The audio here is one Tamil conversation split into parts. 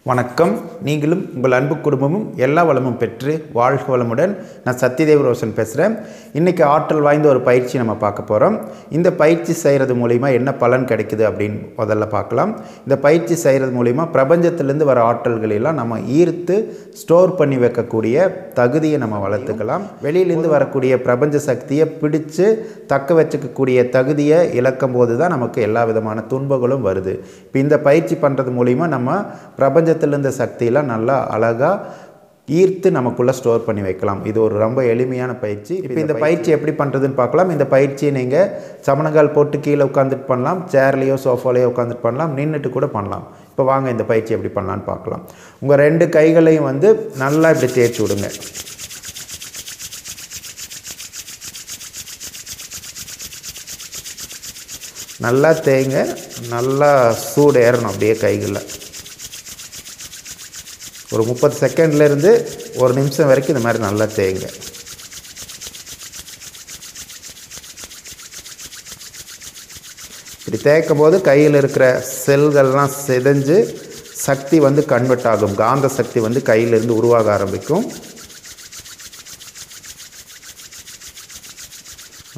வணக்கம். நீங்களும் உங்கள் அன்பு குடும்பமும் எல்லா வளமும் பெற்று வாழ்க வளமுடன். நான் சத்யதேவ் ரோஷன் பேசுகிறேன். இன்றைக்கி ஆற்றல் வாய்ந்த ஒரு பயிற்சி நம்ம பார்க்க போகிறோம். இந்த பயிற்சி செய்கிறது மூலிமா என்ன பலன் கிடைக்குது அப்படின்னு முதல்ல பார்க்கலாம். இந்த பயிற்சி செய்கிறது மூலிமா பிரபஞ்சத்திலேருந்து வர ஆற்றல்களெல்லாம் நம்ம ஈர்த்து ஸ்டோர் பண்ணி வைக்கக்கூடிய தகுதியை நம்ம வளர்த்துக்கலாம். வெளியிலேருந்து வரக்கூடிய பிரபஞ்ச சக்தியை பிடிச்சு தக்க வச்சுக்கக்கூடிய தகுதியை இழக்கும் போது தான் நமக்கு எல்லா விதமான துன்பங்களும் வருது. இப்போ இந்த பயிற்சி பண்ணுறது மூலிமா நம்ம பிரபஞ்சத்திலிருந்த சக்தியெல்லாம் நல்லா அழகாக ஈர்த்து நமக்குள்ளே ஸ்டோர் பண்ணி வைக்கலாம். இது ஒரு ரொம்ப எளிமையான பயிற்சி. இப்போ இந்த பயிற்சி எப்படி பண்ணுறதுன்னு பார்க்கலாம். இந்த பயிற்சியை நீங்கள் சமணங்கால் போட்டு கீழே உட்காந்துட்டு பண்ணலாம், சேர்லேயோ சோஃபாலேயோ உட்காந்துட்டு பண்ணலாம், நின்றுட்டு கூட பண்ணலாம். இப்போ வாங்க இந்த பயிற்சி எப்படி பண்ணலான்னு பார்க்கலாம். உங்கள் 2 கைகளையும் நல்லா இப்படி தேய்ச்சி விடுங்க. நல்லா தேய்ங்க. நல்லா சூடு ஏறணும் அப்படியே கைகளில். ஒரு 30 செகண்ட்லேருந்து 1 நிமிஷம் வரைக்கும் இந்த மாதிரி நல்லா தேய்ங்க. இப்படி தேய்க்கும் போது கையில் இருக்கிற செல்கள்லாம் சிதைஞ்சு சக்தி கன்வெர்ட் ஆகும். காந்த சக்தி கையிலிருந்து உருவாக ஆரம்பிக்கும்.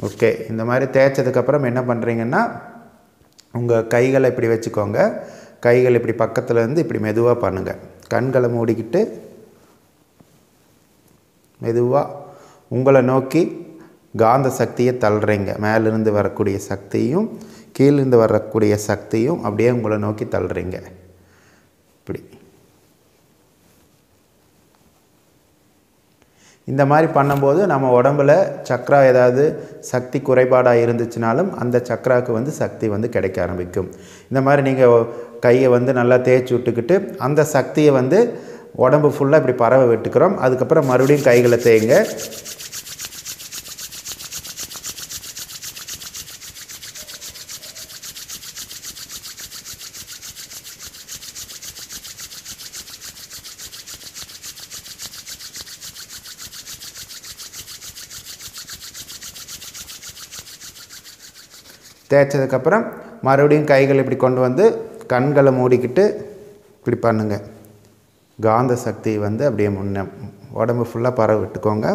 ஓகே, இந்த மாதிரி தேய்ச்சதுக்கப்புறம் என்ன பண்ணுறீங்கன்னா, உங்கள் கைகளை இப்படி வச்சுக்கோங்க. கைகள் இப்படி பக்கத்தில் இருந்து இப்படி மெதுவாக பண்ணுங்கள். கண்களை மூடிக்கிட்டு மெதுவாக உங்களை நோக்கி காந்த சக்தியை தள்ளுறீங்க. மேலிருந்து வரக்கூடிய சக்தியும் கீழிருந்து வரக்கூடிய சக்தியும் அப்படியே உங்களை நோக்கி தள்ளுறீங்க. இப்படி இந்த மாதிரி பண்ணும்போது நம்ம உடம்புல சக்ரா ஏதாவது சக்தி குறைபாடாக இருந்துச்சுனாலும் அந்த சக்ராவுக்கு சக்தி கிடைக்க ஆரம்பிக்கும். இந்த மாதிரி நீங்கள் கையை நல்லா தேய்ச்சி விட்டுக்கிட்டு அந்த சக்தியை உடம்பு ஃபுல்லாக இப்படி பரவ விட்டுக்கிறோம். அதுக்கப்புறம் மறுபடியும் கைகளை தேய்ங்க. தேய்ச்சதுக்கப்புறம் மறுபடியும் கைகள் இப்படி கொண்டு கண்களை மூடிக்கிட்டு இப்படி பண்ணுங்கள். காந்த சக்தி அப்படியே முன்ன உடம்பு ஃபுல்லாக பரவ விட்டுக்கோங்க.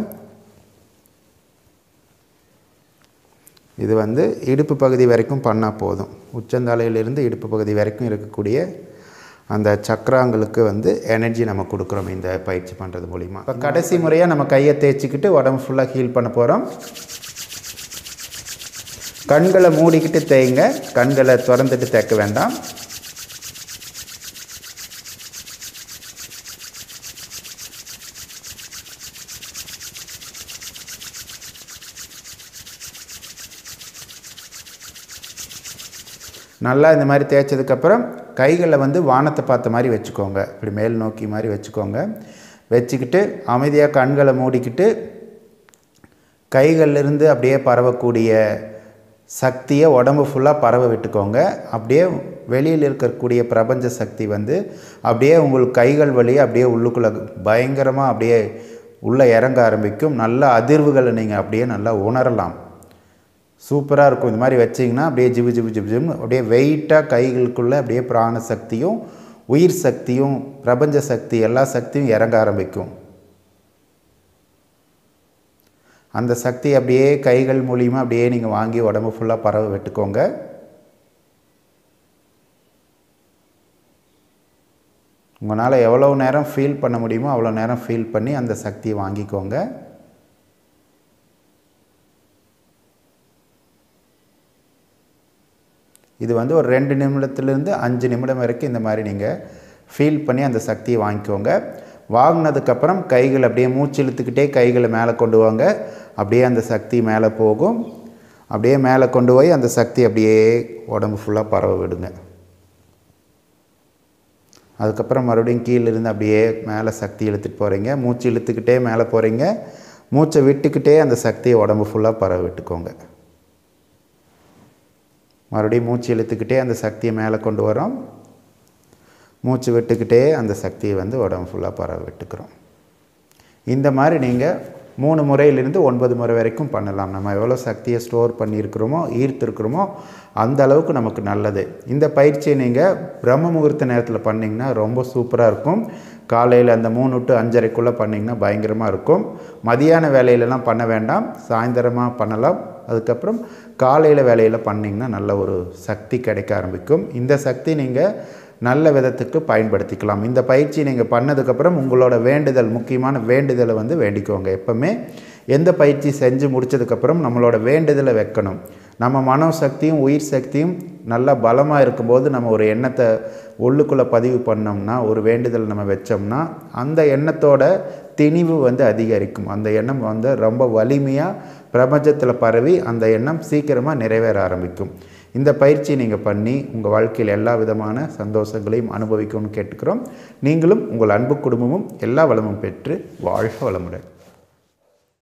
இது இடுப்பு பகுதி வரைக்கும் பண்ணால் போதும். உச்சந்தலையிலிருந்து இடுப்பு பகுதி வரைக்கும் இருக்கக்கூடிய அந்த சக்கராங்களுக்கு எனர்ஜி நம்ம கொடுக்குறோம் இந்த பயிற்சி பண்ணுறது மூலிமா. இப்போ கடைசி முறையாக நம்ம கையை தேய்ச்சிக்கிட்டு உடம்பு ஃபுல்லாக ஹீல் பண்ண போகிறோம். கண்களை மூடிக்கிட்டு தேய்ங்க. கண்களை திறந்துட்டு தேய்க்க வேண்டாம். நல்லா இந்த மாதிரி தேய்ச்சதுக்கப்புறம் கைகளை வானத்தை பார்த்த மாதிரி வச்சுக்கோங்க. இப்படி மேல் நோக்கி மாதிரி வச்சுக்கோங்க. வச்சுக்கிட்டு அமைதியாக கண்களை மூடிக்கிட்டு கைகளிலிருந்து அப்படியே பரவக்கூடிய சக்தியை உடம்பு ஃபுல்லாக பரவ விட்டுக்கோங்க. அப்படியே வெளியில் இருக்கக்கூடிய பிரபஞ்ச சக்தி அப்படியே உங்களுக்கு கைகள் வழியே அப்படியே உள்ளுக்குள்ளே பயங்கரமாக அப்படியே உள்ளே இறங்க ஆரம்பிக்கும். நல்ல அதிர்வுகளை நீங்கள் அப்படியே நல்லா உணரலாம். சூப்பராக இருக்கும். இந்த மாதிரி வச்சிங்கன்னா அப்படியே ஜிபு ஜிபு ஜிபு ஜிபுன்னு அப்படியே வெயிட்டாக கைகளுக்குள்ளே அப்படியே பிராண சக்தியும் உயிர் சக்தியும் பிரபஞ்ச சக்தி எல்லா சக்தியும் இறங்க ஆரம்பிக்கும். அந்த சக்தி அப்படியே கைகள் மூலிமா அப்படியே நீங்கள் வாங்கி உடம்பு ஃபுல்லாக பரவ விட்டுக்கோங்க. உங்களால் எவ்வளோ நேரம் ஃபீல் பண்ண முடியுமோ அவ்வளோ நேரம் ஃபீல் பண்ணி அந்த சக்தியை வாங்கிக்கோங்க. இது ஒரு 2 நிமிடத்துலேருந்து 5 நிமிடம் வரைக்கும் இந்த மாதிரி நீங்கள் ஃபீல் பண்ணி அந்த சக்தியை வாங்கிக்கோங்க. வாங்கினதுக்கப்புறம் கைகள் அப்படியே மூச்சு இழுத்துக்கிட்டே கைகளை மேலே கொண்டு வாங்க. அப்படியே அந்த சக்தி மேலே போகும். அப்படியே மேலே கொண்டு போய் அந்த சக்தி அப்படியே உடம்பு ஃபுல்லாக பரவ விடுங்க. அதுக்கப்புறம் மறுபடியும் கீழிருந்து அப்படியே மேலே சக்தி இழுத்துட்டு போகிறீங்க. மூச்சு இழுத்துக்கிட்டே மேலே போகிறீங்க. மூச்சை விட்டுக்கிட்டே அந்த சக்தியை உடம்பு ஃபுல்லாக பரவ விட்டுக்கோங்க. மறுபடியும் மூச்சு இழுத்துக்கிட்டே அந்த சக்தியை மேலே கொண்டு வரோம். மூச்சு விட்டுக்கிட்டே அந்த சக்தியை உடம்பு ஃபுல்லாக பரவ விட்டுக்கிறோம். இந்த மாதிரி நீங்கள் 3 முறையிலிருந்து 9 முறை வரைக்கும் பண்ணலாம். நம்ம எவ்வளோ சக்தியை ஸ்டோர் பண்ணியிருக்கிறோமோ ஈர்த்திருக்கிறோமோ அந்த அளவுக்கு நமக்கு நல்லது. இந்த பயிற்சியை நீங்கள் பிரம்ம முகூர்த்த நேரத்தில் பண்ணிங்கன்னா ரொம்ப சூப்பராக இருக்கும். காலையில் அந்த 3 to 5:30க்குள்ளே பண்ணிங்கன்னா பயங்கரமாக இருக்கும். மதியான வேலையிலலாம் பண்ண வேண்டாம், சாயந்தரமாக பண்ணலாம். அதுக்கப்புறம் காலையில் வேலையில் பண்ணிங்கன்னா நல்ல ஒரு சக்தி கிடைக்க ஆரம்பிக்கும். இந்த சக்தி நீங்கள் நல்ல விதத்துக்கு பயன்படுத்திக்கலாம். இந்த பயிற்சி நீங்கள் பண்ணதுக்கப்புறம் உங்களோட வேண்டுதல், முக்கியமான வேண்டுதலை வேண்டிக்கோங்க. எப்போவுமே எந்த பயிற்சி செஞ்சு முடித்ததுக்கப்புறம் நம்மளோட வேண்டுதலை வைக்கணும். நம்ம மனோசக்தியும் உயிர் சக்தியும் நல்லா பலமாக இருக்கும்போது நம்ம ஒரு எண்ணத்தை உள்ளுக்குள்ளே பதிவு பண்ணோம்னா, ஒரு வேண்டுதல் நம்ம வச்சோம்னா அந்த எண்ணத்தோட திணிவு அதிகரிக்கும். அந்த எண்ணம் ரொம்ப வலிமையாக பிரபஞ்சத்தில் பரவி அந்த எண்ணம் சீக்கிரமாக நிறைவேற ஆரம்பிக்கும். இந்த பயிற்சி நீங்கள் பண்ணி உங்கள் வாழ்க்கையில் எல்லா விதமான சந்தோஷங்களையும் அனுபவிக்கணும்னு கேட்டுக்கிறோம். நீங்களும் உங்கள் அன்பு குடும்பமும் எல்லா வளமும் பெற்று வாழ்க வளமுடன்.